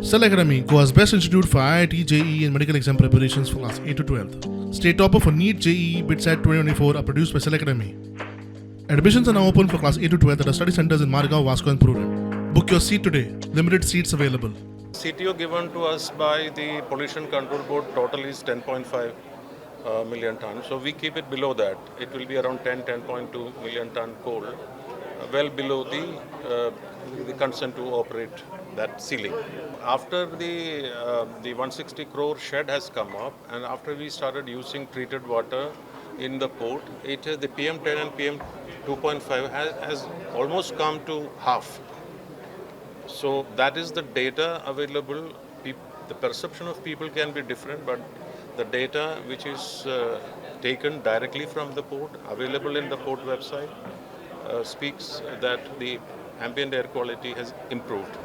Cell Academy, Goa's best institute for IIT, JEE and medical exam preparations for class 8 to 12th. State topper for NEET, JEE, BITSAT 2024 are produced by Cell Academy. Admissions are now open for class 8 to 12th at our study centers in Mormugao, Vasco and Prudent. Book your seat today. Limited seats available. CTO given to us by the Pollution Control Board total is 10.5 million tons. So we keep it below that. It will be around 10.2 million ton coal, well below the consent to operate that ceiling. After the 160 crore shed has come up, and after we started using treated water in the port, the PM10 and PM2.5 has almost come to half. So that is the data available. The perception of people can be different, but the data which is taken directly from the port, available in the port website, speaks that the ambient air quality has improved.